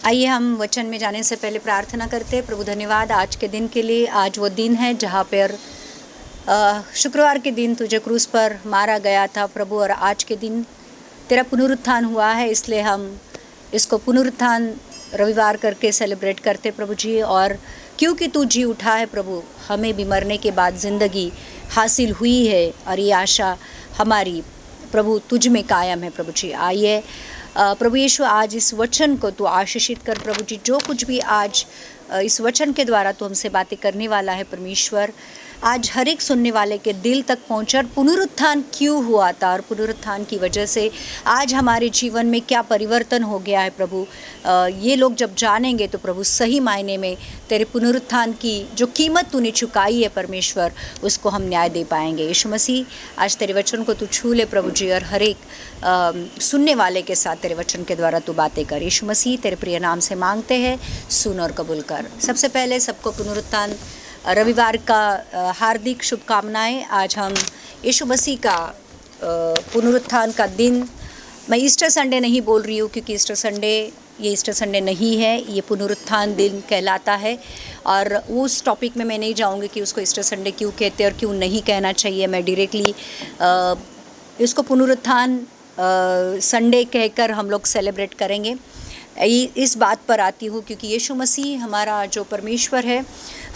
आइए हम वचन में जाने से पहले प्रार्थना करते हैं। प्रभु धन्यवाद आज के दिन के लिए। आज वो दिन है जहाँ पर शुक्रवार के दिन तुझे क्रूस पर मारा गया था प्रभु, और आज के दिन तेरा पुनरुत्थान हुआ है, इसलिए हम इसको पुनरुत्थान रविवार करके सेलिब्रेट करते प्रभु जी। और क्योंकि तू जी उठा है प्रभु, हमें भी मरने के बाद ज़िंदगी हासिल हुई है, और ये आशा हमारी प्रभु तुझ में कायम है प्रभु जी। आइए प्रभु यीशु आज इस वचन को तू आशीषित कर प्रभु जी। जो कुछ भी आज इस वचन के द्वारा तू हमसे बातें करने वाला है परमेश्वर, आज हर एक सुनने वाले के दिल तक पहुँच। पुनरुत्थान क्यों हुआ था और पुनरुत्थान की वजह से आज हमारे जीवन में क्या परिवर्तन हो गया है प्रभु, ये लोग जब जानेंगे तो प्रभु सही मायने में तेरे पुनरुत्थान की जो कीमत तूने चुकाई है परमेश्वर, उसको हम न्याय दे पाएंगे। यीशु मसीह आज तेरे वचन को तू छू ले प्रभु जी, और हर एक सुनने वाले के साथ तेरे वचन के द्वारा तू बातें कर। यीशु मसीह तेरे प्रिय नाम से मांगते हैं, सुन और कबूल कर। सबसे पहले सबको पुनरुत्थान रविवार का हार्दिक शुभकामनाएं। आज हम यीशु मसीह का पुनरुत्थान का दिन, मैं ईस्टर संडे नहीं बोल रही हूँ क्योंकि ये ईस्टर संडे नहीं है, ये पुनरुत्थान दिन कहलाता है। और उस टॉपिक में मैं नहीं जाऊँगी कि उसको ईस्टर संडे क्यों कहते हैं और क्यों नहीं कहना चाहिए। मैं डायरेक्टली इसको पुनरुत्थान संडे कहकर हम लोग सेलिब्रेट करेंगे। इस बात पर आती हूँ क्योंकि यीशु मसीह हमारा जो परमेश्वर है,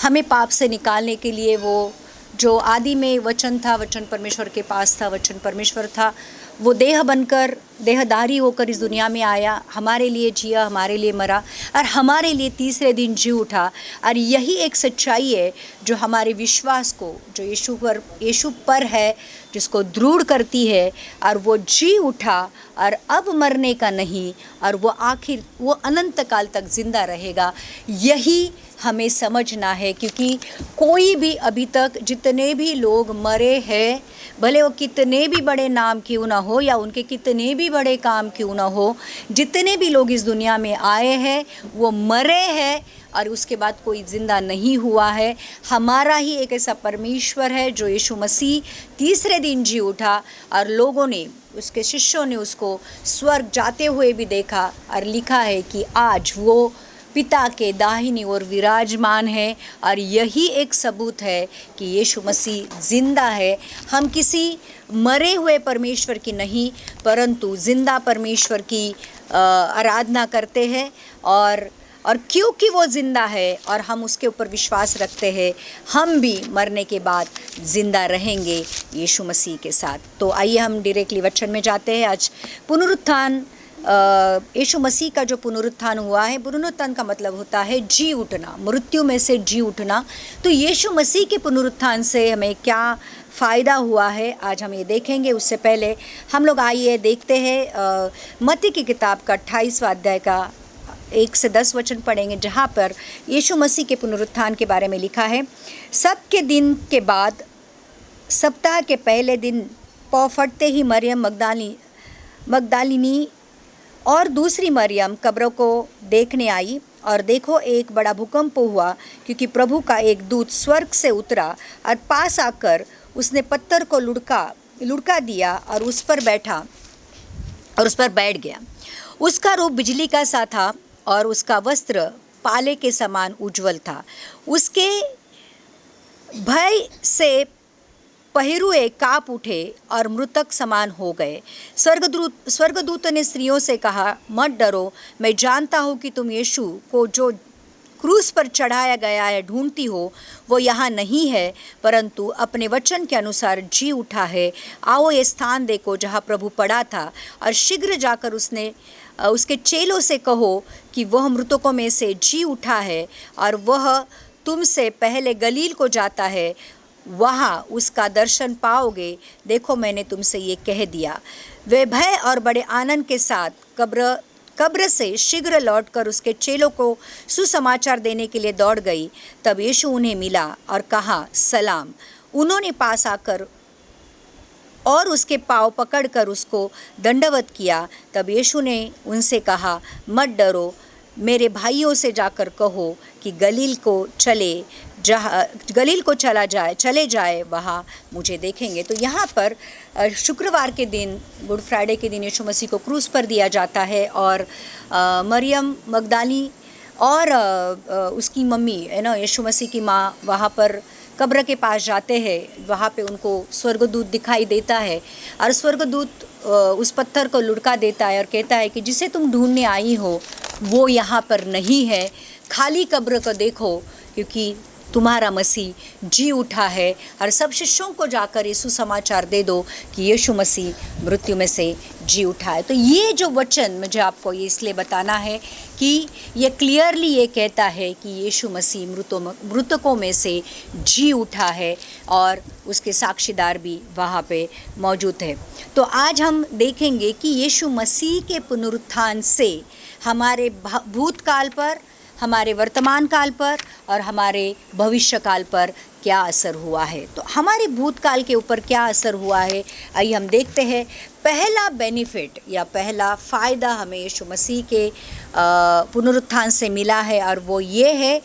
हमें पाप से निकालने के लिए वो जो आदि में वचन था, वचन परमेश्वर के पास था, वचन परमेश्वर था, वो देह बनकर देहधारी होकर इस दुनिया में आया, हमारे लिए जिया, हमारे लिए मरा और हमारे लिए तीसरे दिन जी उठा। और यही एक सच्चाई है जो हमारे विश्वास को, जो यीशु पर है, जिसको दृढ़ करती है। और वो जी उठा और अब मरने का नहीं, और वो अनंत काल तक जिंदा रहेगा। यही हमें समझना है, क्योंकि कोई भी अभी तक जितने भी लोग मरे हैं, भले वो कितने भी बड़े नाम क्यों ना हो या उनके कितने भी बड़े काम क्यों ना हो, जितने भी लोग इस दुनिया में आए हैं वो मरे हैं और उसके बाद कोई ज़िंदा नहीं हुआ है। हमारा ही एक ऐसा परमेश्वर है जो यीशु मसीह तीसरे दिन जी उठा, और लोगों ने, उसके शिष्यों ने उसको स्वर्ग जाते हुए भी देखा, और लिखा है कि आज वो पिता के दाहिनी ओर विराजमान है। और यही एक सबूत है कि यीशु मसीह जिंदा है। हम किसी मरे हुए परमेश्वर की नहीं, परंतु जिंदा परमेश्वर की आराधना करते हैं। और क्योंकि वो ज़िंदा है और हम उसके ऊपर विश्वास रखते हैं, हम भी मरने के बाद ज़िंदा रहेंगे यीशु मसीह के साथ। तो आइए हम डायरेक्टली वचन में जाते हैं। आज पुनरुत्थान, यीशु मसीह का जो पुनरुत्थान हुआ है, पुनरुत्थान का मतलब होता है जी उठना, मृत्यु में से जी उठना। तो यीशु मसीह के पुनरुत्थान से हमें क्या फ़ायदा हुआ है, आज हम ये देखेंगे। उससे पहले हम लोग आइए देखते हैं मत्ती की किताब का 28वां अध्याय का 1 से 10 वचन पढ़ेंगे, जहाँ पर यीशु मसीह के पुनरुत्थान के बारे में लिखा है। सबके दिन के बाद सप्ताह के पहले दिन पौ फटते ही मरियम मगदलिनी और दूसरी मरियम कब्रों को देखने आई, और देखो एक बड़ा भूकंप हुआ, क्योंकि प्रभु का एक दूत स्वर्ग से उतरा और पास आकर उसने पत्थर को लुढ़का दिया और उस पर बैठ गया। उसका रूप बिजली का सा था और उसका वस्त्र पाले के समान उज्ज्वल था। उसके भय से पहिरुए काँप उठे और मृतक समान हो गए। स्वर्गदूत ने स्त्रियों से कहा, मत डरो, मैं जानता हूँ कि तुम यीशु को जो क्रूस पर चढ़ाया गया है ढूंढती हो। वो यहाँ नहीं है, परंतु अपने वचन के अनुसार जी उठा है। आओ ये स्थान देखो जहाँ प्रभु पड़ा था, और शीघ्र जाकर उसके चेलों से कहो कि वह मृतकों में से जी उठा है, और वह तुमसे पहले गलील को जाता है, वहाँ उसका दर्शन पाओगे। देखो मैंने तुमसे ये कह दिया। वे भय और बड़े आनंद के साथ कब्र से शीघ्र लौटकर उसके चेलों को सुसमाचार देने के लिए दौड़ गई। तब यीशु उन्हें मिला और कहा, सलाम। उन्होंने पास आकर और उसके पाँव पकड़कर उसको दंडवत किया। तब यीशु ने उनसे कहा, मत डरो, मेरे भाइयों से जाकर कहो कि गलील को चले जाए, वहाँ मुझे देखेंगे। तो यहाँ पर शुक्रवार के दिन, गुड फ्राइडे के दिन यीशु मसीह को क्रूस पर दिया जाता है और मरियम मगदली और उसकी मम्मी यीशु मसीह की माँ वहाँ पर कब्र के पास जाते हैं। वहाँ पे उनको स्वर्गदूत दिखाई देता है और स्वर्गदूत उस पत्थर को लुढ़का देता है और कहता है कि जिसे तुम ढूंढने आई हो वो यहाँ पर नहीं है, खाली कब्र को देखो, क्योंकि तुम्हारा मसीह जी उठा है। और सब शिष्यों को जाकर यीशु समाचार दे दो कि यीशु मसीह मृत्यु में से जी उठा है। तो ये जो वचन मुझे आपको ये इसलिए बताना है कि ये क्लियरली ये कहता है कि यीशु मसीह मृतकों में से जी उठा है और उसके साक्षीदार भी वहाँ पे मौजूद है। तो आज हम देखेंगे कि यीशु मसीह के पुनरुत्थान से हमारे भूतकाल पर, हमारे वर्तमान काल पर और हमारे भविष्य काल पर क्या असर हुआ है। तो हमारे भूतकाल के ऊपर क्या असर हुआ है, आइए हम देखते हैं। पहला बेनिफिट या पहला फ़ायदा हमें यीशु मसीह के पुनरुत्थान से मिला है और वो ये है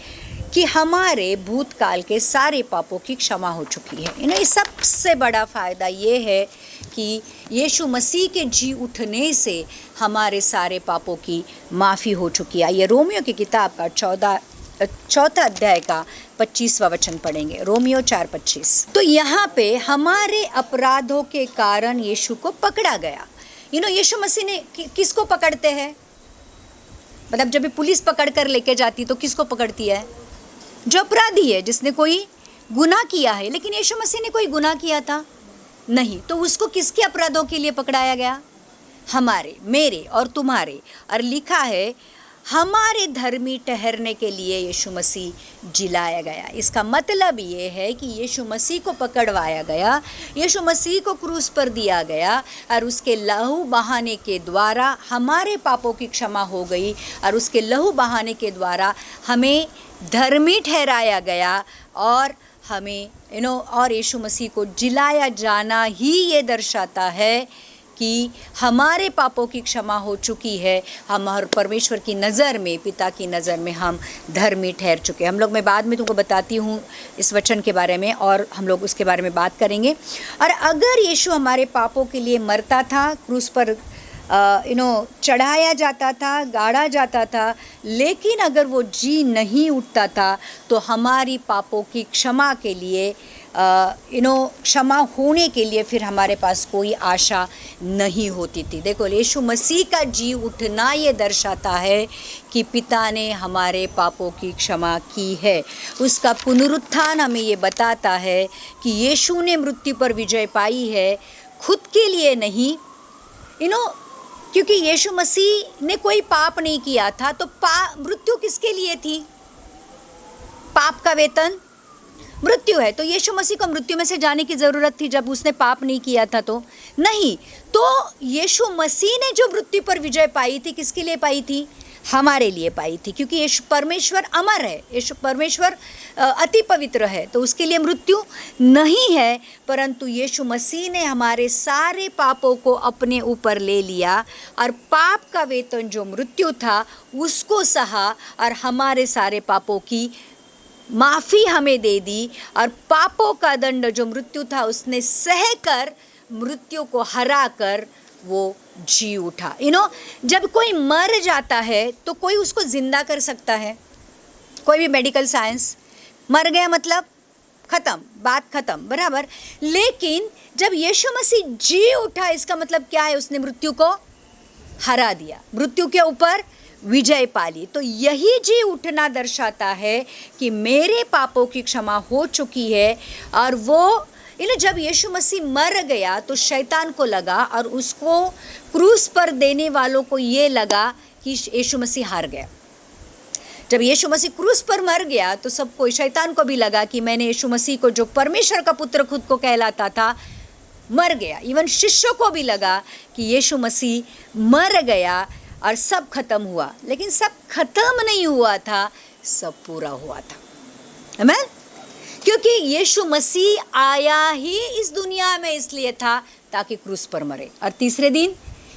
कि हमारे भूतकाल के सारे पापों की क्षमा हो चुकी है। इस सबसे बड़ा फ़ायदा ये है कि यीशु मसीह के जी उठने से हमारे सारे पापों की माफ़ी हो चुकी है। ये रोमियो की किताब का चौथा अध्याय का 25वां वचन पढ़ेंगे, रोमियो 4:25। तो यहाँ पे हमारे अपराधों के कारण यीशु को पकड़ा गया। यीशु मसीह ने किसको पकड़ते हैं? मतलब जब भी पुलिस पकड़ कर लेके जाती तो किसको पकड़ती है? जो अपराधी है, जिसने कोई गुनाह किया है। लेकिन यीशु मसीह ने कोई गुनाह किया था नहीं, तो उसको किसके अपराधों के लिए पकड़ाया गया? हमारे, मेरे और तुम्हारे। और लिखा है हमारे धर्मी ठहरने के लिए यीशु मसीह जिलाया गया। इसका मतलब ये है कि यीशु मसीह को पकड़वाया गया, यीशु मसीह को क्रूस पर दिया गया और उसके लहू बहाने के द्वारा हमारे पापों की क्षमा हो गई और उसके लहू बहाने के द्वारा हमें धर्मी ठहराया गया और हमें और यीशु मसीह को जिलाया जाना ही ये दर्शाता है कि हमारे पापों की क्षमा हो चुकी है। हम और परमेश्वर की नज़र में, पिता की नज़र में हम धर्मी ठहर चुके हैं। हम लोग, मैं बाद में तुमको बताती हूँ इस वचन के बारे में और हम लोग उसके बारे में बात करेंगे। और अगर यीशु हमारे पापों के लिए मरता था, क्रूस पर चढ़ाया जाता था, गाड़ा जाता था, लेकिन अगर वो जी नहीं उठता था तो हमारी पापों की क्षमा के लिए क्षमा होने के लिए फिर हमारे पास कोई आशा नहीं होती थी। देखो, यीशु मसीह का जी उठना ये दर्शाता है कि पिता ने हमारे पापों की क्षमा की है। उसका पुनरुत्थान हमें ये बताता है कि यीशु ने मृत्यु पर विजय पाई है, खुद के लिए नहीं, क्योंकि यीशु मसीह ने कोई पाप नहीं किया था। तो मृत्यु किसके लिए थी? पाप का वेतन मृत्यु है। तो यीशु मसीह को मृत्यु में से जाने की ज़रूरत थी जब उसने पाप नहीं किया था? तो नहीं। तो यीशु मसीह ने जो मृत्यु पर विजय पाई थी, किसके लिए पाई थी? हमारे लिए पाई थी, क्योंकि यीशु परमेश्वर अमर है, यीशु परमेश्वर अति पवित्र है, तो उसके लिए मृत्यु नहीं है। परंतु यीशु मसीह ने हमारे सारे पापों को अपने ऊपर ले लिया और पाप का वेतन जो मृत्यु था उसको सहा और हमारे सारे पापों की माफ़ी हमें दे दी। और पापों का दंड जो मृत्यु था उसने सहकर मृत्यु को हरा कर वो जी उठा। जब कोई मर जाता है तो कोई उसको ज़िंदा कर सकता है? कोई भी मेडिकल साइंस, मर गया मतलब ख़त्म, बात ख़त्म, बराबर। लेकिन जब यीशु मसीह जी उठा, इसका मतलब क्या है? उसने मृत्यु को हरा दिया, मृत्यु के ऊपर विजय पा ली। तो यही जी उठना दर्शाता है कि मेरे पापों की क्षमा हो चुकी है। और वो जब यीशु मसीह मर गया तो शैतान को लगा और उसको क्रूस पर देने वालों को ये लगा कि यीशु मसीह हार गया। जब यीशु मसीह क्रूस पर मर गया तो सबको, शैतान को भी लगा कि मैंने यीशु मसीह को, जो परमेश्वर का पुत्र खुद को कहलाता था, मर गया। इवन शिष्यों को भी लगा कि यीशु मसीह मर गया और सब खत्म हुआ। लेकिन सब खत्म नहीं हुआ था, सब पूरा हुआ था। आमीन। क्योंकि यीशु मसीह आया ही इस दुनिया में इसलिए था ताकि क्रूस पर मरे और तीसरे दिन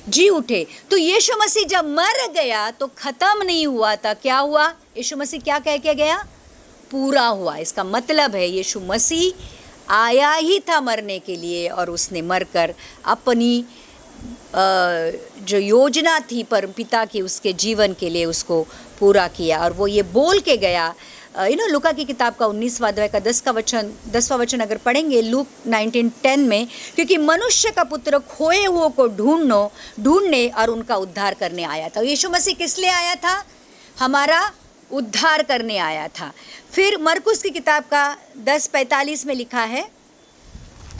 जी उठे। तो यीशु मसीह जब मर गया तो ख़त्म नहीं हुआ था, क्या हुआ? यीशु मसीह क्या कह के गया? पूरा हुआ। इसका मतलब है यीशु मसीह आया ही था मरने के लिए और उसने मरकर अपनी जो योजना थी परमपिता की उसके जीवन के लिए उसको पूरा किया। और वो ये बोल के गया, लूका की किताब का 19वां अध्याय का 10वां वचन अगर पढ़ेंगे लूक 19:10 में, क्योंकि मनुष्य का पुत्र खोए हुओं को ढूंढने और उनका उद्धार करने आया था। यीशु मसीह किस लिए आया था? हमारा उद्धार करने आया था। फिर मरकुस की किताब का 10:45 में लिखा है,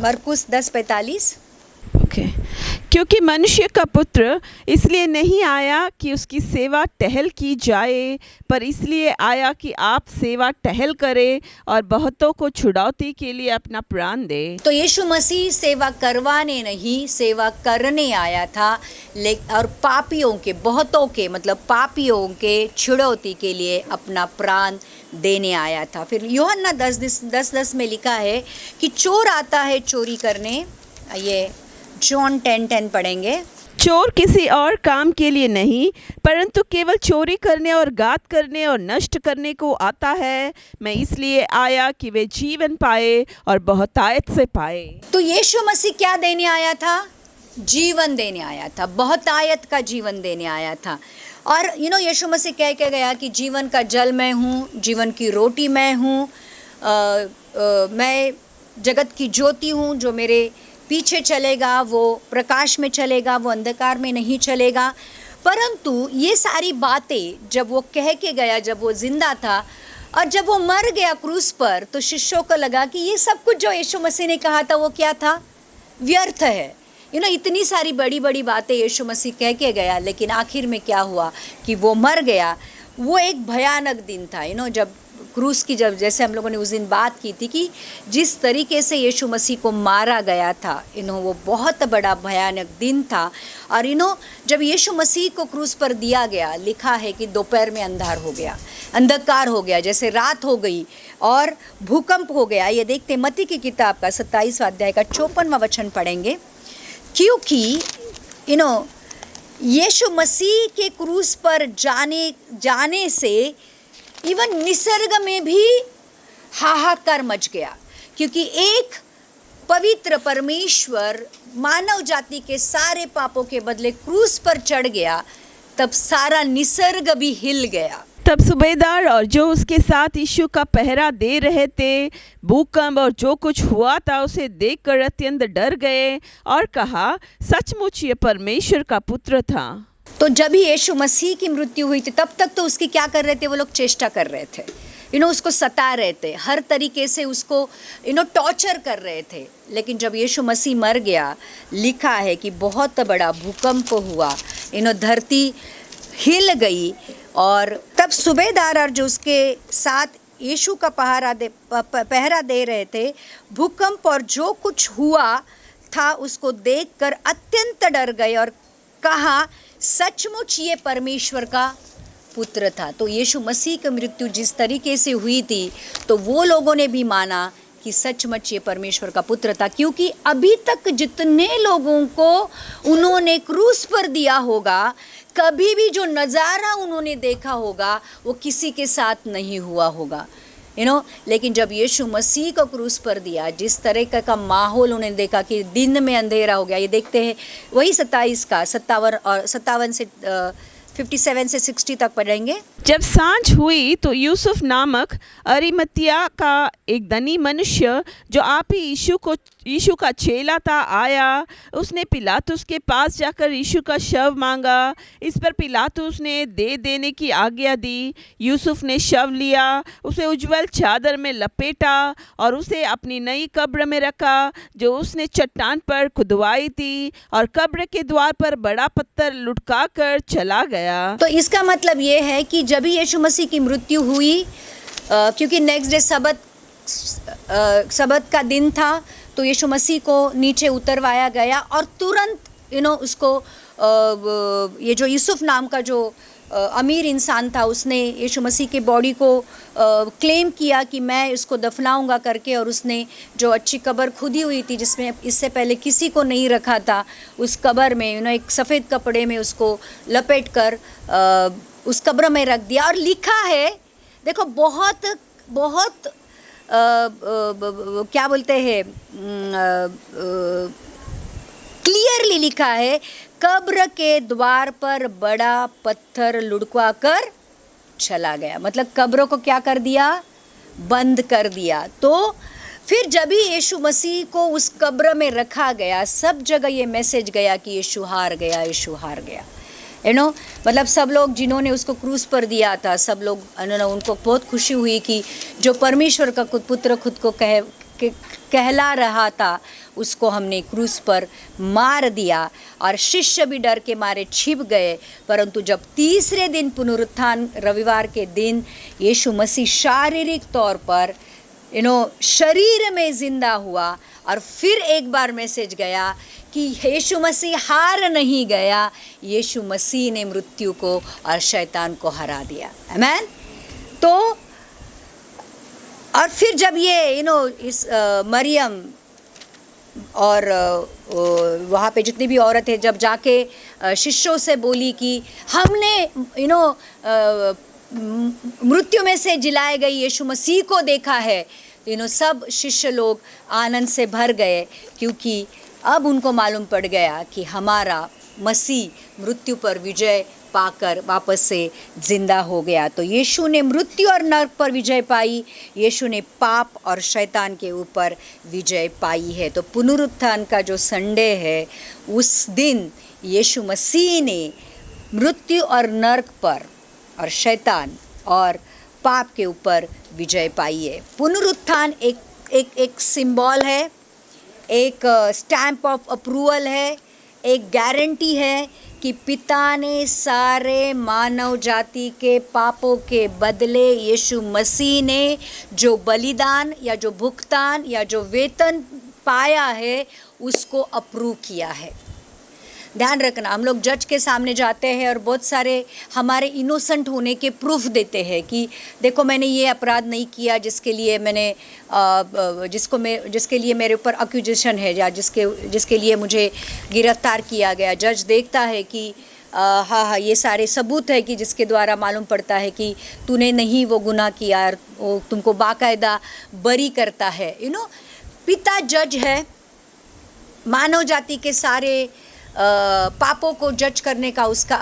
मरकुस 10:45, ओके। क्योंकि मनुष्य का पुत्र इसलिए नहीं आया कि उसकी सेवा टहल की जाए, पर इसलिए आया कि आप सेवा टहल करें और बहुतों को छुड़ौती के लिए अपना प्राण दे। तो यीशु मसीह सेवा करवाने नहीं, सेवा करने आया था। और पापियों के, बहुतों के मतलब पापियों के छुड़ौती के लिए अपना प्राण देने आया था। फिर यूहन्ना 10:10 में लिखा है कि चोर आता है चोरी करने, ये जॉन 10:10 पढ़ेंगे। चोर किसी और काम के लिए नहीं, परंतु केवल चोरी करने और घात करने और नष्ट करने को आता है। मैं इसलिए आया कि वे जीवन पाए और बहुतायत से पाए। तो यीशु मसीह क्या देने आया था? जीवन देने आया था, बहुतायत का जीवन देने आया था। और यीशु मसीह कह के गया कि जीवन का जल मैं हूँ, जीवन की रोटी मैं हूँ, मैं जगत की ज्योति हूँ। जो मेरे पीछे चलेगा वो प्रकाश में चलेगा, वो अंधकार में नहीं चलेगा। परंतु ये सारी बातें जब वो कह के गया, जब वो जिंदा था और जब वो मर गया क्रूस पर, तो शिष्यों को लगा कि ये सब कुछ जो यीशु मसीह ने कहा था वो क्या था? व्यर्थ है। इतनी सारी बड़ी बड़ी बातें यीशु मसीह कह के गया, लेकिन आखिर में क्या हुआ कि वो मर गया। वो एक भयानक दिन था। जब क्रूस की, जब जैसे हम लोगों ने उस दिन बात की थी कि जिस तरीके से यीशु मसीह को मारा गया था, वो बहुत बड़ा भयानक दिन था। और जब यीशु मसीह को क्रूस पर दिया गया, लिखा है कि दोपहर में अंधकार हो गया, जैसे रात हो गई और भूकंप हो गया। ये देखते मत्ती की किताब का 27वां अध्याय का 54वां वचन पढ़ेंगे। क्योंकि यीशु मसीह के क्रूस पर जाने से इवन निसर्ग में भी हाहाकार मच गया, क्योंकि एक पवित्र परमेश्वर मानव जाति के सारे पापों के बदले क्रूस पर चढ़ गया, तब सारा निसर्ग भी हिल गया। तब सूबेदार और जो उसके साथ यीशु का पहरा दे रहे थे भूकंप और जो कुछ हुआ था उसे देखकर अत्यंत डर गए और कहा, सचमुच ये परमेश्वर का पुत्र था। तो जब ही यीशु मसीह की मृत्यु हुई थी, तब तक तो उसकी क्या कर रहे थे? वो लोग चेष्टा कर रहे थे, उसको सता रहे थे, हर तरीके से उसको टॉर्चर कर रहे थे। लेकिन जब यीशु मसीह मर गया, लिखा है कि बहुत बड़ा भूकंप हुआ, धरती हिल गई। और तब सूबेदार और जो उसके साथ यीशु का पहरा दे रहे थे, भूकंप और जो कुछ हुआ था उसको देखकर अत्यंत डर गए और कहा, सचमुच ये परमेश्वर का पुत्र था। तो यीशु मसीह की मृत्यु जिस तरीके से हुई थी, तो वो लोगों ने भी माना कि सचमुच ये परमेश्वर का पुत्र था, क्योंकि अभी तक जितने लोगों को उन्होंने क्रूस पर दिया होगा, कभी भी जो नज़ारा उन्होंने देखा होगा वो किसी के साथ नहीं हुआ होगा। लेकिन जब यीशु मसीह को क्रूस पर दिया, जिस तरह का माहौल उन्होंने देखा कि दिन में अंधेरा हो गया। ये देखते हैं वही 27 का 57 से 57 से 60 तक पढ़ेंगे। जब सांझ हुई तो यूसुफ नामक अरिमतिया का एक धनी मनुष्य जो आप ही यीशु का चेला था आया। उसने पिलातुस के पास जाकर यीशु का शव मांगा। इस पर पिलातुस ने दे देने की आज्ञा दी। यूसुफ ने शव लिया, उसे उज्ज्वल चादर में लपेटा और उसे अपनी नई कब्र में रखा जो उसने चट्टान पर खुदवाई थी, और कब्र के द्वार पर बड़ा पत्थर लुढ़का कर चला गया। तो इसका मतलब ये है कि जब भी यीशु मसीह की मृत्यु हुई, क्योंकि नेक्स्ट डे सबत का दिन था, तो यीशु मसीह को नीचे उतरवाया गया और तुरंत उसको ये जो यूसुफ नाम का जो अमीर इंसान था, उसने यीशु मसीह के बॉडी को क्लेम किया कि मैं इसको दफनाऊंगा करके, और उसने जो अच्छी कब्र खुदी हुई थी जिसमें इससे पहले किसी को नहीं रखा था, उस कब्र में एक सफ़ेद कपड़े में उसको लपेट कर उस कब्र में रख दिया। और लिखा है, देखो बहुत बहुत क्या बोलते हैं, क्लियरली लिखा है, कब्र के द्वार पर बड़ा पत्थर लुढ़कवा कर चला गया। मतलब कब्रों को क्या कर दिया, बंद कर दिया। तो फिर जब भी यीशु मसीह को उस कब्र में रखा गया, सब जगह ये मैसेज गया कि यीशु हार गया, यीशु हार गया। मतलब सब लोग जिन्होंने उसको क्रूस पर दिया था, सब लोग उनको बहुत खुशी हुई कि जो परमेश्वर का पुत्र खुद को कहला रहा था, उसको हमने क्रूस पर मार दिया। और शिष्य भी डर के मारे छिप गए। परंतु जब तीसरे दिन पुनरुत्थान रविवार के दिन यीशु मसीह शारीरिक तौर पर शरीर में जिंदा हुआ, और फिर एक बार मैसेज गया कि यीशु मसीह हार नहीं गया, यीशु मसीह ने मृत्यु को और शैतान को हरा दिया। आमीन। तो और फिर जब ये इस मरियम और वहाँ पे जितनी भी औरत है, जब जाके शिष्यों से बोली कि हमने मृत्यु में से जिलाए गए यीशु मसीह को देखा है, सब शिष्य लोग आनंद से भर गए, क्योंकि अब उनको मालूम पड़ गया कि हमारा मसीह मृत्यु पर विजय पाकर वापस से जिंदा हो गया। तो यीशु ने मृत्यु और नरक पर विजय पाई, यीशु ने पाप और शैतान के ऊपर विजय पाई है। तो पुनरुत्थान का जो संडे है, उस दिन यीशु मसीह ने मृत्यु और नरक पर और शैतान और पाप के ऊपर विजय पाई है। पुनरुत्थान एक सिंबल है, एक स्टैम्प ऑफ अप्रूवल है, एक गारंटी है कि पिता ने सारे मानव जाति के पापों के बदले यीशु मसीह ने जो बलिदान या जो भुगतान या जो वेतन पाया है, उसको अप्रूव किया है। ध्यान रखना, हम लोग जज के सामने जाते हैं और बहुत सारे हमारे इनोसेंट होने के प्रूफ देते हैं कि देखो मैंने ये अपराध नहीं किया जिसके लिए जिसके लिए मेरे ऊपर अक्यूजेशन है, या जिसके लिए मुझे गिरफ्तार किया गया। जज देखता है कि हाँ ये सारे सबूत है कि जिसके द्वारा मालूम पड़ता है कि तूने नहीं वो गुनाह किया, और वो तुमको बाकायदा बरी करता है। पिता जज है, मानव जाति के सारे पापों को जज करने का उसको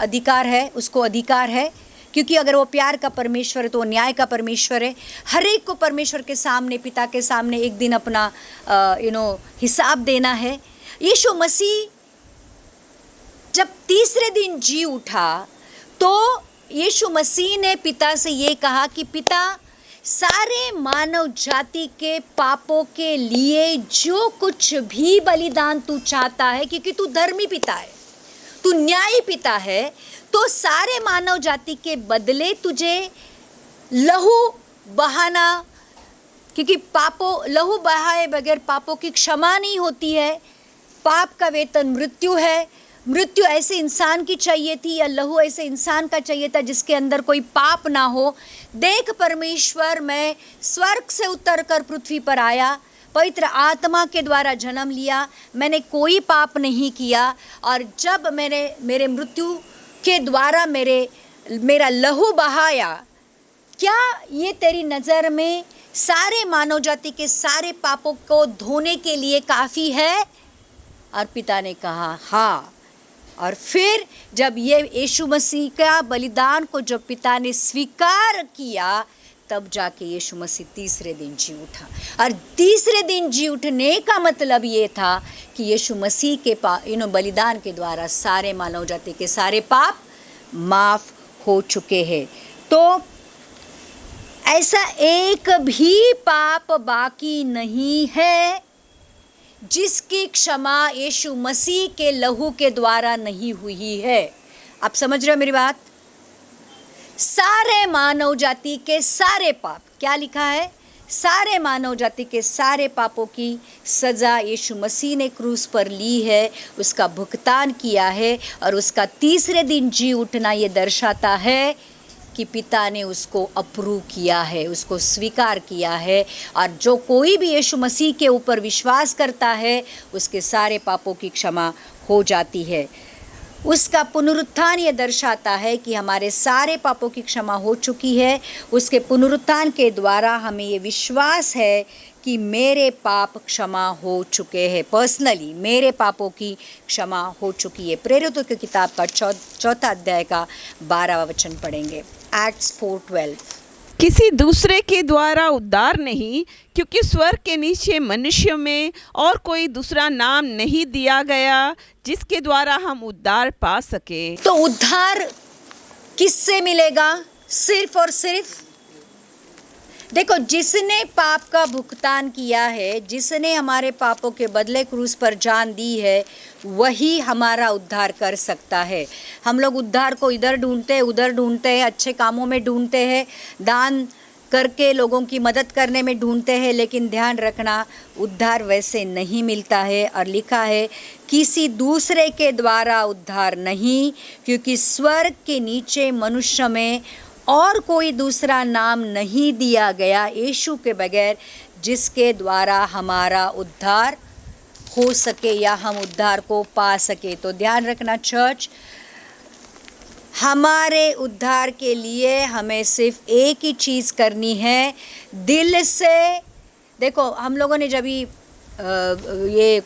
अधिकार है, क्योंकि अगर वो प्यार का परमेश्वर है तो वो न्याय का परमेश्वर है। हर एक को परमेश्वर के सामने, पिता के सामने एक दिन अपना हिसाब देना है। यीशु मसीह जब तीसरे दिन जी उठा, तो यीशु मसीह ने पिता से ये कहा कि पिता, सारे मानव जाति के पापों के लिए जो कुछ भी बलिदान तू चाहता है, क्योंकि तू धर्मी पिता है, तू न्यायी पिता है, तो सारे मानव जाति के बदले तुझे लहू बहाना, क्योंकि लहू बहाए बगैर पापों की क्षमा नहीं होती है। पाप का वेतन मृत्यु है। मृत्यु ऐसे इंसान की चाहिए थी, या लहू ऐसे इंसान का चाहिए था जिसके अंदर कोई पाप ना हो। देख परमेश्वर, मैं स्वर्ग से उतर कर पृथ्वी पर आया, पवित्र आत्मा के द्वारा जन्म लिया, मैंने कोई पाप नहीं किया, और जब मेरे मृत्यु के द्वारा मेरा लहू बहाया, क्या ये तेरी नज़र में सारे मानव जाति के सारे पापों को धोने के लिए काफ़ी है? और पिता ने कहा हाँ। और फिर जब ये यीशु मसीह का बलिदान को जब पिता ने स्वीकार किया, तब जाके यीशु मसीह तीसरे दिन जी उठा। और तीसरे दिन जी उठने का मतलब ये था कि यीशु मसीह के बलिदान के द्वारा सारे मानव जाति के सारे पाप माफ़ हो चुके हैं। तो ऐसा एक भी पाप बाकी नहीं है जिसकी क्षमा यीशु मसीह के लहू के द्वारा नहीं हुई है। आप समझ रहे हो मेरी बात? सारे मानव जाति के सारे पाप, क्या लिखा है? सारे मानव जाति के सारे पापों की सज़ा यीशु मसीह ने क्रूस पर ली है, उसका भुगतान किया है और उसका तीसरे दिन जी उठना ये दर्शाता है कि पिता ने उसको अप्रूव किया है, उसको स्वीकार किया है। और जो कोई भी यीशु मसीह के ऊपर विश्वास करता है उसके सारे पापों की क्षमा हो जाती है। उसका पुनरुत्थान ये दर्शाता है कि हमारे सारे पापों की क्षमा हो चुकी है। उसके पुनरुत्थान के द्वारा हमें ये विश्वास है कि मेरे पाप क्षमा हो चुके हैं, पर्सनली मेरे पापों की क्षमा हो चुकी है। प्रेरितों की किताब का चौथा अध्याय का 12वां वचन पढ़ेंगे, एक्ट्स 4:12। किसी दूसरे के द्वारा उद्धार नहीं, क्योंकि स्वर्ग के नीचे मनुष्य में और कोई दूसरा नाम नहीं दिया गया जिसके द्वारा हम उद्धार पा सके। तो उद्धार किससे मिलेगा? सिर्फ और सिर्फ देखो, जिसने पाप का भुगतान किया है, जिसने हमारे पापों के बदले क्रूस पर जान दी है, वही हमारा उद्धार कर सकता है। हम लोग उद्धार को इधर ढूंढते हैं, उधर ढूंढते हैं, अच्छे कामों में ढूंढते हैं, दान करके लोगों की मदद करने में ढूंढते हैं, लेकिन ध्यान रखना उद्धार वैसे नहीं मिलता है। और लिखा है किसी दूसरे के द्वारा उद्धार नहीं, क्योंकि स्वर्ग के नीचे मनुष्य में और कोई दूसरा नाम नहीं दिया गया यीशु के बगैर जिसके द्वारा हमारा उद्धार हो सके या हम उद्धार को पा सके। तो ध्यान रखना चर्च, हमारे उद्धार के लिए हमें सिर्फ एक ही चीज़ करनी है, दिल से। देखो, हम लोगों ने जब ये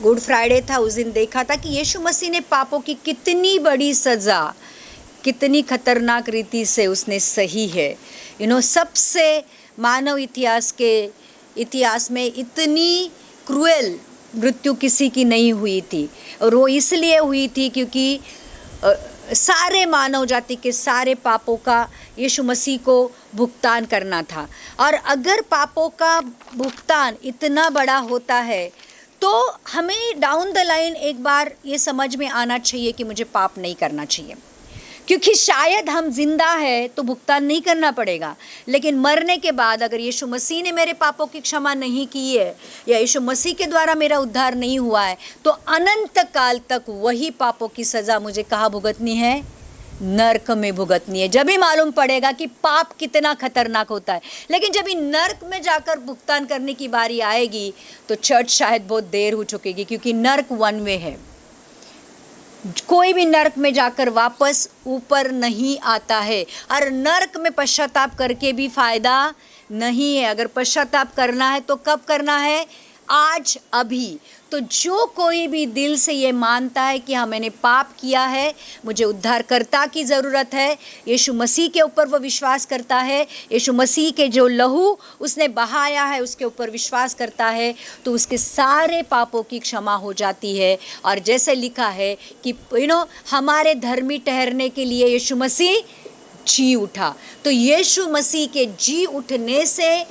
गुड फ्राइडे था उस दिन देखा था कि यीशु मसीह ने पापों की कितनी बड़ी सज़ा, कितनी खतरनाक रीति से उसने सही है। सबसे मानव इतिहास में इतनी क्रूएल मृत्यु किसी की नहीं हुई थी, और वो इसलिए हुई थी क्योंकि सारे मानव जाति के सारे पापों का यीशु मसीह को भुगतान करना था। और अगर पापों का भुगतान इतना बड़ा होता है तो हमें डाउन द लाइन एक बार ये समझ में आना चाहिए कि मुझे पाप नहीं करना चाहिए, क्योंकि शायद हम जिंदा है तो भुगतान नहीं करना पड़ेगा, लेकिन मरने के बाद अगर यीशु मसीह ने मेरे पापों की क्षमा नहीं की है या यीशु मसीह के द्वारा मेरा उद्धार नहीं हुआ है, तो अनंत काल तक वही पापों की सज़ा मुझे कहाँ भुगतनी है? नर्क में भुगतनी है। जब ही मालूम पड़ेगा कि पाप कितना खतरनाक होता है। लेकिन जब ही नर्क में जाकर भुगतान करने की बारी आएगी तो चर्च शायद बहुत देर हो चुकेगी, क्योंकि नर्क वन वे है। कोई भी नर्क में जाकर वापस ऊपर नहीं आता है, और नर्क में पश्चाताप करके भी फ़ायदा नहीं है। अगर पश्चाताप करना है तो कब करना है? आज, अभी। तो जो कोई भी दिल से ये मानता है कि हाँ, मैंने पाप किया है, मुझे उद्धारकर्ता की ज़रूरत है, यीशु मसीह के ऊपर वो विश्वास करता है, यीशु मसीह के जो लहू उसने बहाया है उसके ऊपर विश्वास करता है, तो उसके सारे पापों की क्षमा हो जाती है। और जैसे लिखा है कि हमारे धर्मी ठहरने के लिए यीशु मसीह जी उठा। तो यीशु मसीह के जी उठने से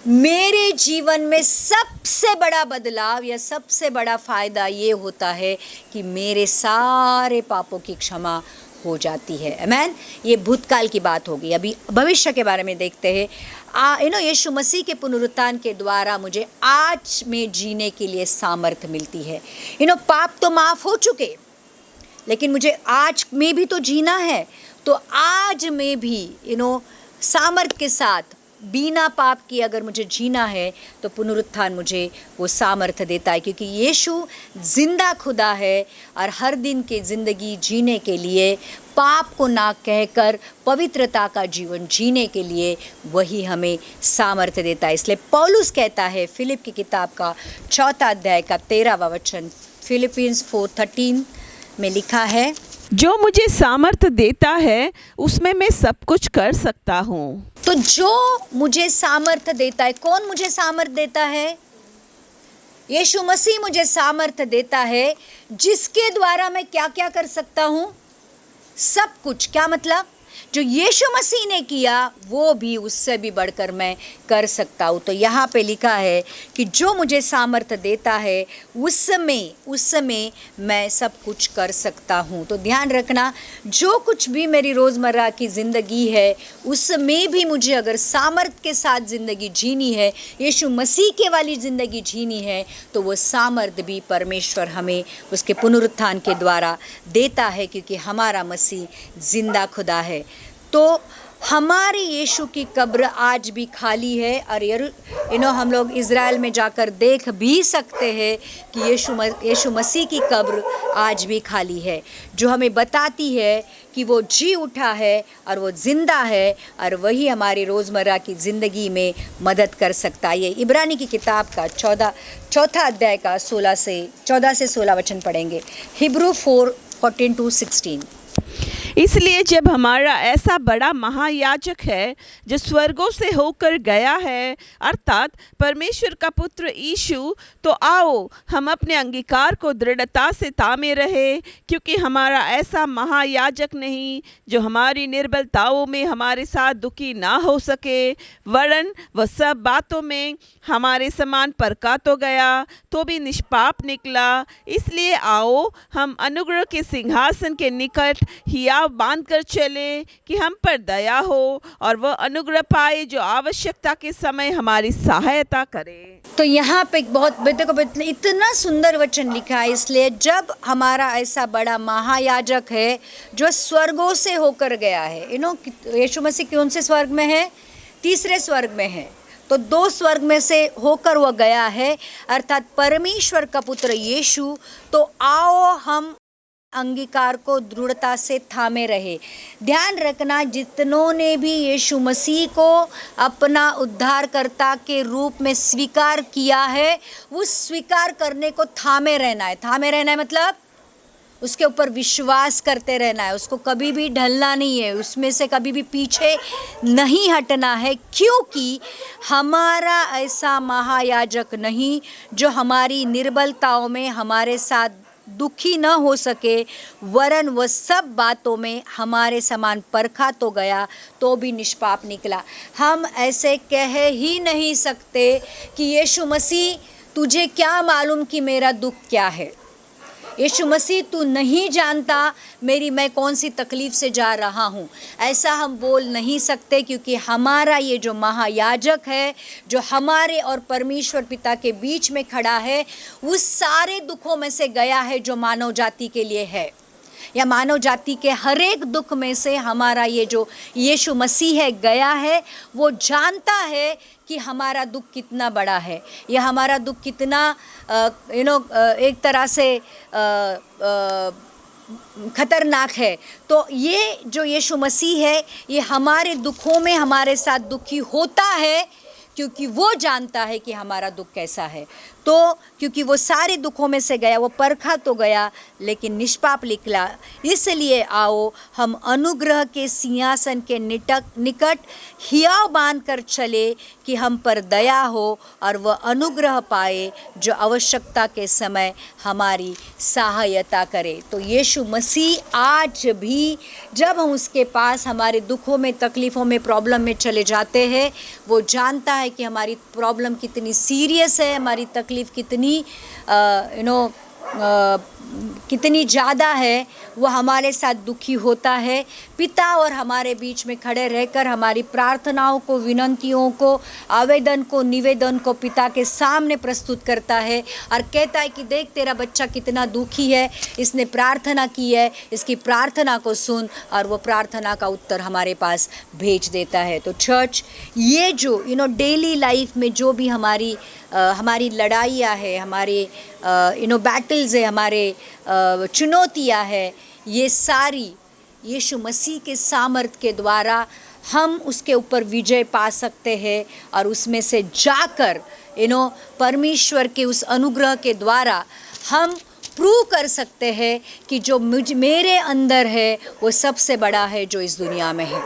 मेरे जीवन में सबसे बड़ा बदलाव या सबसे बड़ा फ़ायदा ये होता है कि मेरे सारे पापों की क्षमा हो जाती है। आमीन। ये भूतकाल की बात होगी। अभी भविष्य के बारे में देखते हैं। यीशु मसीह के पुनरुत्थान के द्वारा मुझे आज में जीने के लिए सामर्थ्य मिलती है। पाप तो माफ़ हो चुके, लेकिन मुझे आज में भी तो जीना है। तो आज में भी सामर्थ्य के साथ बिना पाप किए अगर मुझे जीना है तो पुनरुत्थान मुझे वो सामर्थ्य देता है, क्योंकि यीशु जिंदा खुदा है और हर दिन की ज़िंदगी जीने के लिए, पाप को ना कहकर पवित्रता का जीवन जीने के लिए वही हमें सामर्थ्य देता है। इसलिए पौलुस कहता है फिलिप की किताब का 4 अध्याय का 13वां वचन, फिलिपियंस 4:13 में लिखा है, जो मुझे सामर्थ्य देता है उसमें मैं सब कुछ कर सकता हूँ। तो जो मुझे सामर्थ्य देता है, कौन मुझे सामर्थ्य देता है? यीशु मसीह मुझे सामर्थ्य देता है, जिसके द्वारा मैं क्या क्या कर सकता हूँ? सब कुछ। क्या मतलब? जो यीशु मसीह ने किया वो भी उससे भी बढ़कर मैं कर सकता हूँ। तो यहाँ पे लिखा है कि जो मुझे सामर्थ्य देता है उसमें मैं सब कुछ कर सकता हूँ। तो ध्यान रखना, जो कुछ भी मेरी रोज़मर्रा की ज़िंदगी है उसमें भी मुझे अगर सामर्थ्य के साथ ज़िंदगी जीनी है, यीशु मसीह के वाली ज़िंदगी जीनी है, तो वो सामर्थ्य भी परमेश्वर हमें उसके पुनरुत्थान के द्वारा देता है, क्योंकि हमारा मसीह जिंदा खुदा है। तो हमारे यीशु की कब्र आज भी खाली है और हम लोग इज़राइल में जाकर देख भी सकते हैं कि यीशु मसीह की कब्र आज भी खाली है, जो हमें बताती है कि वो जी उठा है और वो ज़िंदा है और वही हमारी रोज़मर्रा की ज़िंदगी में मदद कर सकता है। ये इब्रानी की किताब का चौथा अध्याय का 14 से 16 वचन पढ़ेंगे। हिब्रू 4:14-16। इसलिए जब हमारा ऐसा बड़ा महायाजक है जो स्वर्गों से होकर गया है, अर्थात परमेश्वर का पुत्र यीशु, तो आओ हम अपने अंगीकार को दृढ़ता से थामे रहे, क्योंकि हमारा ऐसा महायाजक नहीं जो हमारी निर्बलताओं में हमारे साथ दुखी ना हो सके, वरन वह सब बातों में हमारे समान परखा तो गया तो भी निष्पाप निकला। इसलिए आओ हम अनुग्रह के सिंहासन के निकट हियाव बांध कर चले कि हम पर दया हो और वह अनुग्रह पाए जो आवश्यकता के समय हमारी सहायता करे। तो यहाँ पे बहुत इतना सुंदर वचन लिखा है, इसलिए जब हमारा ऐसा बड़ा महायाजक है जो स्वर्गों से होकर गया है, यीशु मसीह कौन से स्वर्ग में है? तीसरे स्वर्ग में है। तो 2 स्वर्ग में से होकर वह गया है, अर्थात परमेश्वर का पुत्र यीशु। तो आओ हम अंगीकार को दृढ़ता से थामे रहे। ध्यान रखना, जितनों ने भी यीशु मसीह को अपना उद्धारकर्ता के रूप में स्वीकार किया है, उस स्वीकार करने को थामे रहना है। थामे रहना है मतलब उसके ऊपर विश्वास करते रहना है, उसको कभी भी ढलना नहीं है, उसमें से कभी भी पीछे नहीं हटना है, क्योंकि हमारा ऐसा महायाजक नहीं जो हमारी निर्बलताओं में हमारे साथ दुखी न हो सके, वरन वह सब बातों में हमारे समान परखा तो गया तो भी निष्पाप निकला। हम ऐसे कह ही नहीं सकते कि यीशु मसीह तुझे क्या मालूम कि मेरा दुख क्या है, यीशु मसीह तू नहीं जानता मैं कौन सी तकलीफ़ से जा रहा हूँ। ऐसा हम बोल नहीं सकते, क्योंकि हमारा ये जो महायाजक है जो हमारे और परमेश्वर पिता के बीच में खड़ा है, उस सारे दुखों में से गया है जो मानव जाति के लिए है, या मानव जाति के हर एक दुख में से हमारा ये जो यीशु मसीह है गया है। वो जानता है कि हमारा दुख कितना बड़ा है, या हमारा दुख कितना एक तरह से खतरनाक है। तो ये जो यीशु मसीह है, ये हमारे दुखों में हमारे साथ दुखी होता है, क्योंकि वो जानता है कि हमारा दुख कैसा है। तो क्योंकि वो सारे दुखों में से गया, वो परखा तो गया लेकिन निष्पाप निकला। इसलिए आओ हम अनुग्रह के सिंहासन के निकट हियाव बांध कर चले कि हम पर दया हो और वह अनुग्रह पाए जो आवश्यकता के समय हमारी सहायता करे। तो यीशु मसीह आज भी जब हम उसके पास हमारे दुखों में, तकलीफ़ों में, प्रॉब्लम में चले जाते हैं, वो जानता है कि हमारी प्रॉब्लम कितनी सीरियस है, हमारी तकलीफ़ कितनी कितनी ज़्यादा है, वो हमारे साथ दुखी होता है। पिता और हमारे बीच में खड़े रहकर हमारी प्रार्थनाओं को, विनंतियों को, आवेदन को, निवेदन को पिता के सामने प्रस्तुत करता है और कहता है कि देख तेरा बच्चा कितना दुखी है, इसने प्रार्थना की है, इसकी प्रार्थना को सुन, और वो प्रार्थना का उत्तर हमारे पास भेज देता है। तो चर्च, ये जो डेली लाइफ में जो भी हमारी लड़ाइयाँ है, हमारे बैटल्स है, हमारे चुनौतियाँ है, ये सारी यीशु मसीह के सामर्थ के द्वारा हम उसके ऊपर विजय पा सकते हैं, और उसमें से जाकर परमेश्वर के उस अनुग्रह के द्वारा हम प्रूव कर सकते हैं कि जो मेरे अंदर है वो सबसे बड़ा है जो इस दुनिया में है,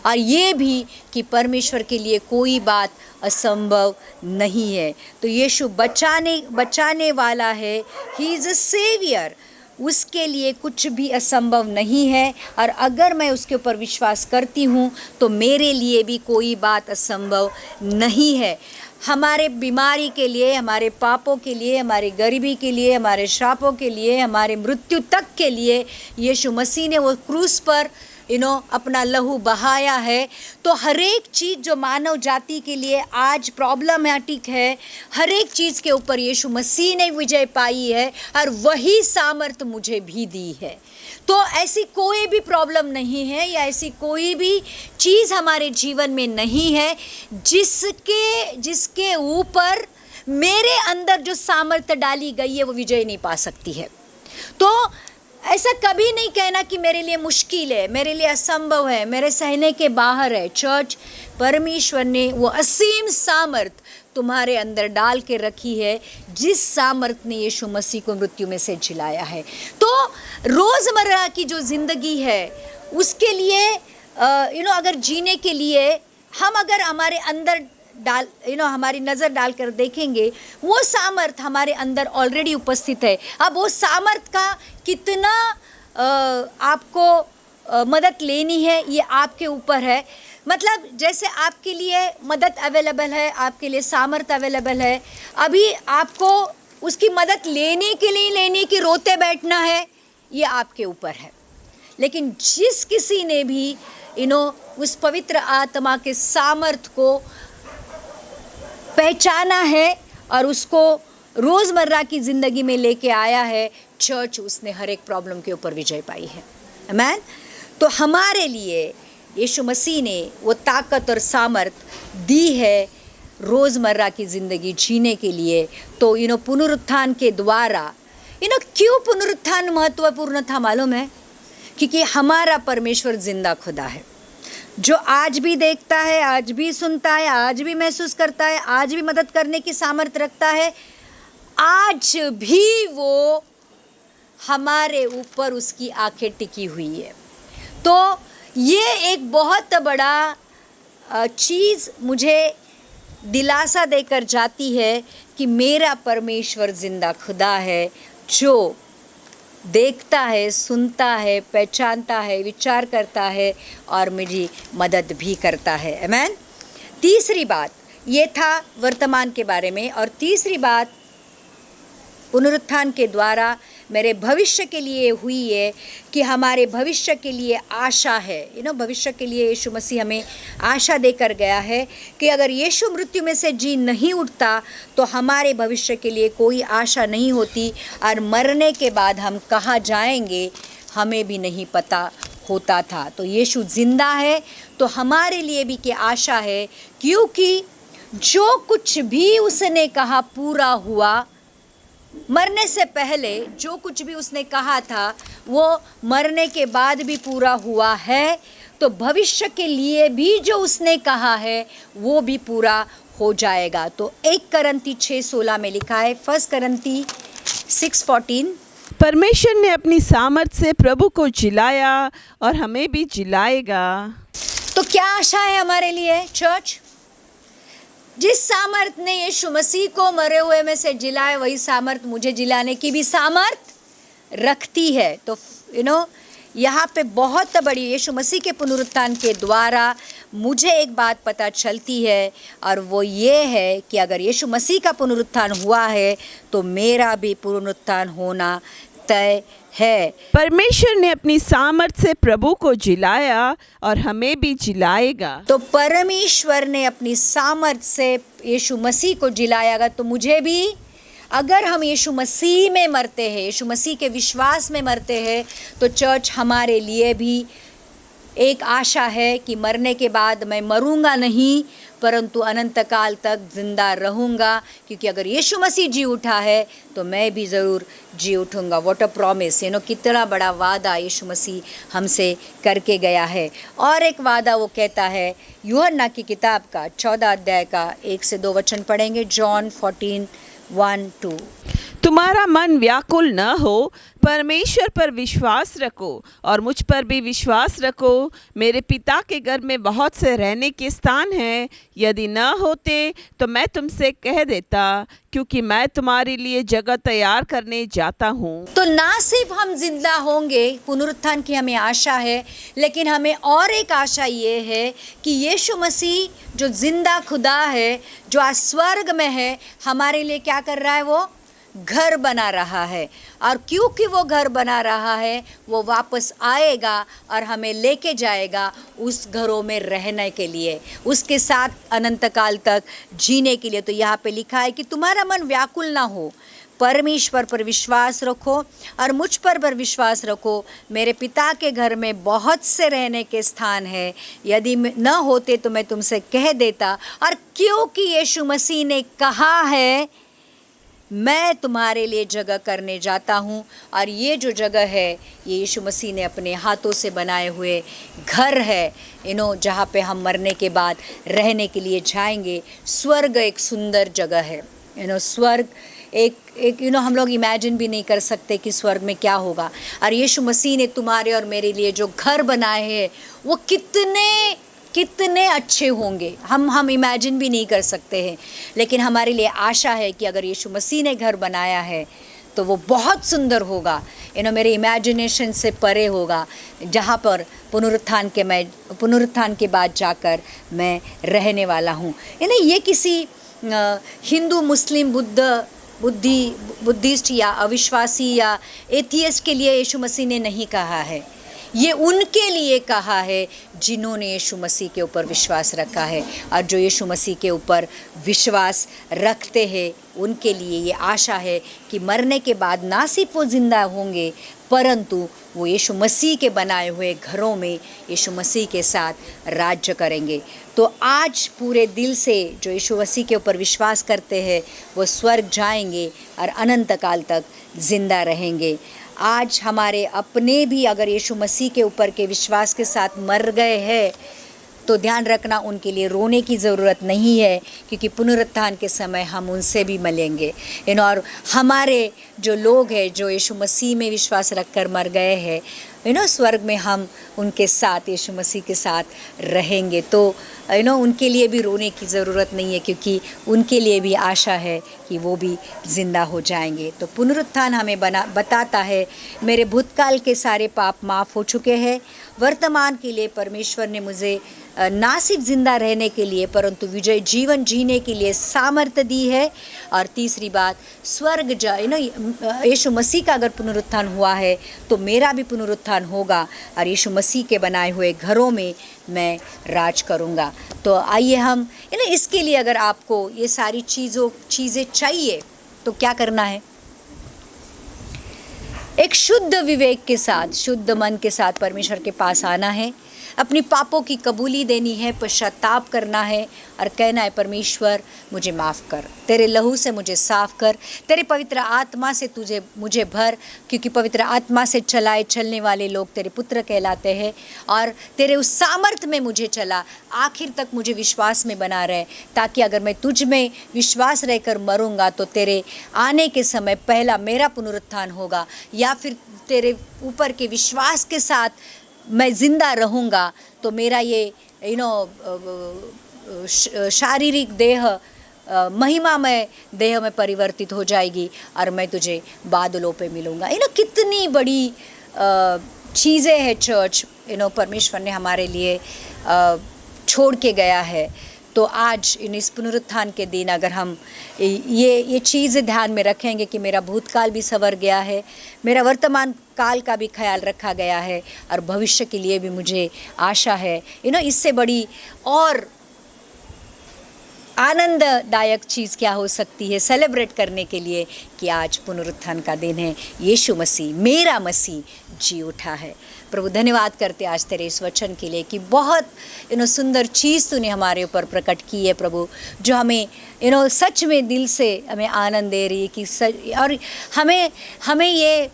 और ये भी कि परमेश्वर के लिए कोई बात असंभव नहीं है। तो यीशु बचाने वाला है, ही इज़ अ सेवियर। उसके लिए कुछ भी असंभव नहीं है, और अगर मैं उसके ऊपर विश्वास करती हूँ तो मेरे लिए भी कोई बात असंभव नहीं है। हमारे बीमारी के लिए, हमारे पापों के लिए, हमारी गरीबी के लिए, हमारे श्रापों के लिए, हमारे मृत्यु तक के लिए यीशु मसीह ने वो क्रूस पर अपना लहू बहाया है। तो हर एक चीज़ जो मानव जाति के लिए आज प्रॉब्लमैटिक है, हर एक चीज़ के ऊपर यीशु मसीह ने विजय पाई है, और वही सामर्थ मुझे भी दी है। तो ऐसी कोई भी प्रॉब्लम नहीं है या ऐसी कोई भी चीज़ हमारे जीवन में नहीं है जिसके ऊपर मेरे अंदर जो सामर्थ्य डाली गई है वो विजय नहीं पा सकती है। तो ऐसा कभी नहीं कहना कि मेरे लिए मुश्किल है, मेरे लिए असंभव है, मेरे सहने के बाहर है। चर्च, परमेश्वर ने वो असीम सामर्थ तुम्हारे अंदर डाल के रखी है, जिस सामर्थ ने यीशु मसीह को मृत्यु में से जिलाया है। तो रोज़मर्रा की जो ज़िंदगी है उसके लिए अगर जीने के लिए हम अगर हमारे अंदर हमारी नज़र डालकर देखेंगे, वो सामर्थ हमारे अंदर ऑलरेडी उपस्थित है। अब वो सामर्थ का कितना आपको मदद लेनी है ये आपके ऊपर है। मतलब जैसे आपके लिए मदद अवेलेबल है, आपके लिए सामर्थ अवेलेबल है, अभी आपको उसकी मदद लेने के लिए लेने की रोते बैठना है, ये आपके ऊपर है। लेकिन जिस किसी ने भी उस पवित्र आत्मा के सामर्थ को पहचाना है और उसको रोज़मर्रा की ज़िंदगी में लेके आया है, चर्च, उसने हर एक प्रॉब्लम के ऊपर विजय पाई है। आमीन। तो हमारे लिए यीशु मसीह ने वो ताकत और सामर्थ दी है रोज़मर्रा की ज़िंदगी जीने के लिए। तो पुनरुत्थान के द्वारा क्यों पुनरुत्थान महत्वपूर्ण था मालूम है? क्योंकि हमारा परमेश्वर जिंदा खुदा है, जो आज भी देखता है, आज भी सुनता है, आज भी महसूस करता है, आज भी मदद करने की सामर्थ्य रखता है। आज भी वो हमारे ऊपर उसकी आंखें टिकी हुई है। तो ये एक बहुत बड़ा चीज़ मुझे दिलासा देकर जाती है कि मेरा परमेश्वर जिंदा खुदा है, जो देखता है, सुनता है, पहचानता है, विचार करता है और मेरी मदद भी करता है। आमीन। तीसरी बात ये था वर्तमान के बारे में, और तीसरी बात पुनरुत्थान के द्वारा मेरे भविष्य के लिए हुई है कि हमारे भविष्य के लिए आशा है। भविष्य के लिए यीशु मसीह हमें आशा देकर गया है कि अगर यीशु मृत्यु में से जी नहीं उठता तो हमारे भविष्य के लिए कोई आशा नहीं होती, और मरने के बाद हम कहाँ जाएंगे हमें भी नहीं पता होता था। तो यीशु जिंदा है तो हमारे लिए भी क्या आशा है, क्योंकि जो कुछ भी उसने कहा पूरा हुआ। मरने से पहले जो कुछ भी उसने कहा था वो मरने के बाद भी पूरा हुआ है। तो भविष्य के लिए भी जो उसने कहा है वो भी पूरा हो जाएगा। तो 1 करंती 6:16 में लिखा है, 1 करंती 6:14, परमेश्वर ने अपनी सामर्थ से प्रभु को जिलाया और हमें भी जिलाएगा। तो क्या आशा है हमारे लिए चर्च? जिस सामर्थ ने यीशु मसीह को मरे हुए में से जिलाए, वही सामर्थ मुझे जिलाने की भी सामर्थ रखती है। तो यहाँ पे बहुत बड़ी यीशु मसीह के पुनरुत्थान के द्वारा मुझे एक बात पता चलती है, और वो ये है कि अगर यीशु मसीह का पुनरुत्थान हुआ है तो मेरा भी पुनरुत्थान होना तय है। परमेश्वर ने अपनी सामर्थ से प्रभु को जिलाया और हमें भी जिलाएगा। तो परमेश्वर ने अपनी सामर्थ से यीशु मसीह को जिलाएगा, तो मुझे भी, अगर हम यीशु मसीह में मरते हैं, यीशु मसीह के विश्वास में मरते हैं, तो चर्च हमारे लिए भी एक आशा है कि मरने के बाद मैं मरूंगा नहीं, परंतु अनंत काल तक जिंदा रहूंगा, क्योंकि अगर यीशु मसीह जी उठा है तो मैं भी ज़रूर जी उठूंगा। व्हाट अ प्रॉमिस, कितना बड़ा वादा यीशु मसीह हमसे करके गया है। और एक वादा वो कहता है, यूहन्ना की किताब का 14 अध्याय का 1 से 2 वचन पढ़ेंगे, जॉन 14:1-2। तुम्हारा मन व्याकुल न हो, परमेश्वर पर विश्वास रखो और मुझ पर भी विश्वास रखो। मेरे पिता के घर में बहुत से रहने के स्थान हैं, यदि न होते तो मैं तुमसे कह देता, क्योंकि मैं तुम्हारे लिए जगह तैयार करने जाता हूँ। तो ना सिर्फ हम जिंदा होंगे, पुनरुत्थान की हमें आशा है, लेकिन हमें और एक आशा ये है कि यीशु मसीह जो जिंदा खुदा है, जो आज स्वर्ग में है, हमारे लिए क्या कर रहा है? वो घर बना रहा है। और क्योंकि वो घर बना रहा है, वो वापस आएगा और हमें लेके जाएगा उस घरों में रहने के लिए, उसके साथ अनंत काल तक जीने के लिए। तो यहाँ पे लिखा है कि तुम्हारा मन व्याकुल ना हो, परमेश्वर पर विश्वास रखो और मुझ पर विश्वास रखो। मेरे पिता के घर में बहुत से रहने के स्थान है, यदि न होते तो मैं तुमसे कह देता। और क्योंकि यीशु मसीह ने कहा है मैं तुम्हारे लिए जगह करने जाता हूँ, और ये जो जगह है ये यीशु मसीह ने अपने हाथों से बनाए हुए घर है, जहाँ पे हम मरने के बाद रहने के लिए जाएंगे। स्वर्ग एक सुंदर जगह है। स्वर्ग एक हम लोग इमेजिन भी नहीं कर सकते कि स्वर्ग में क्या होगा। और यीशु मसीह ने तुम्हारे और मेरे लिए जो घर बनाए हैं वो कितने अच्छे होंगे, हम इमेजिन भी नहीं कर सकते हैं। लेकिन हमारे लिए आशा है कि अगर यीशु मसीह ने घर बनाया है तो वो बहुत सुंदर होगा, मेरे इमेजिनेशन से परे होगा, जहाँ पर पुनरुत्थान के बाद जाकर मैं रहने वाला हूँ। ये किसी हिंदू, मुस्लिम, बुद्धिस्ट या अविश्वासी या एथियस्ट के लिए यीशु मसीह ने नहीं कहा है, ये उनके लिए कहा है जिन्होंने यीशु मसीह के ऊपर विश्वास रखा है। और जो यीशु मसीह के ऊपर विश्वास रखते हैं उनके लिए ये आशा है कि मरने के बाद ना सिर्फ वो ज़िंदा होंगे, परंतु वो यीशु मसीह के बनाए हुए घरों में यीशु मसीह के साथ राज्य करेंगे। तो आज पूरे दिल से जो यीशु मसीह के ऊपर विश्वास करते हैं वो स्वर्ग जाएंगे और अनंत काल तक ज़िंदा रहेंगे। आज हमारे अपने भी अगर यीशु मसीह के ऊपर के विश्वास के साथ मर गए हैं तो ध्यान रखना, उनके लिए रोने की ज़रूरत नहीं है, क्योंकि पुनरुत्थान के समय हम उनसे भी मिलेंगे। और हमारे जो लोग हैं जो यीशु मसीह में विश्वास रखकर मर गए हैं, स्वर्ग में हम उनके साथ यीशु मसीह के साथ रहेंगे। तो उनके लिए भी रोने की ज़रूरत नहीं है, क्योंकि उनके लिए भी आशा है कि वो भी ज़िंदा हो जाएंगे। तो पुनरुत्थान हमें बताता है मेरे भूतकाल के सारे पाप माफ़ हो चुके हैं, वर्तमान के लिए परमेश्वर ने मुझे ना सिर्फ ज़िंदा रहने के लिए परंतु विजय जीवन जीने के लिए सामर्थ्य दी है। और तीसरी बात, स्वर्ग यीशु मसीह का अगर पुनरुत्थान हुआ है तो मेरा भी पुनरुत्थान होगा और यीशु मसीह के बनाए हुए घरों में मैं राज करूँगा। तो आइए हम इसके लिए, अगर आपको ये सारी चीज़ें चाहिए तो क्या करना है? एक शुद्ध विवेक के साथ, शुद्ध मन के साथ परमेश्वर के पास आना है, अपनी पापों की कबूली देनी है, पश्चाताप करना है और कहना है परमेश्वर मुझे माफ़ कर, तेरे लहू से मुझे साफ़ कर, तेरे पवित्र आत्मा से मुझे भर, क्योंकि पवित्र आत्मा से चलने वाले लोग तेरे पुत्र कहलाते हैं। और तेरे उस सामर्थ्य में मुझे चला, आखिर तक मुझे विश्वास में बना रहे, ताकि अगर मैं तुझ में विश्वास रहकर मरूंगा तो तेरे आने के समय पहला मेरा पुनरुत्थान होगा, या फिर तेरे ऊपर के विश्वास के साथ मैं ज़िंदा रहूँगा तो मेरा ये शारीरिक देह महिमामय देह में परिवर्तित हो जाएगी और मैं तुझे बादलों पे मिलूँगा। कितनी बड़ी चीज़ें हैं चर्च, परमेश्वर ने हमारे लिए छोड़ के गया है। तो आज इस पुनरुत्थान के दिन अगर हम ये चीज़ ध्यान में रखेंगे कि मेरा भूतकाल भी संवर गया है, मेरा वर्तमान काल का भी ख्याल रखा गया है और भविष्य के लिए भी मुझे आशा है, इससे बड़ी और आनंददायक चीज़ क्या हो सकती है सेलिब्रेट करने के लिए कि आज पुनरुत्थान का दिन है, यीशु मसीह, मेरा मसीह जी उठा है। प्रभु धन्यवाद करते आज तेरे इस वचन के लिए कि बहुत सुंदर चीज़ तूने हमारे ऊपर प्रकट की है प्रभु, जो हमें सच में दिल से हमें आनंद दे रही है कि और हमें ये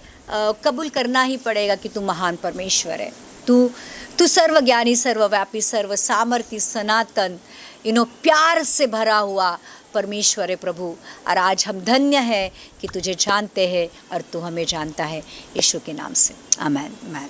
कबूल करना ही पड़ेगा कि तू महान परमेश्वर है, तू सर्वज्ञानी, सर्वव्यापी, सर्व सामर्थी, सनातन, प्यार से भरा हुआ परमेश्वर है प्रभु, और आज हम धन्य है कि तुझे जानते हैं और तू हमें जानता है। यीशु के नाम से आमीन आमीन।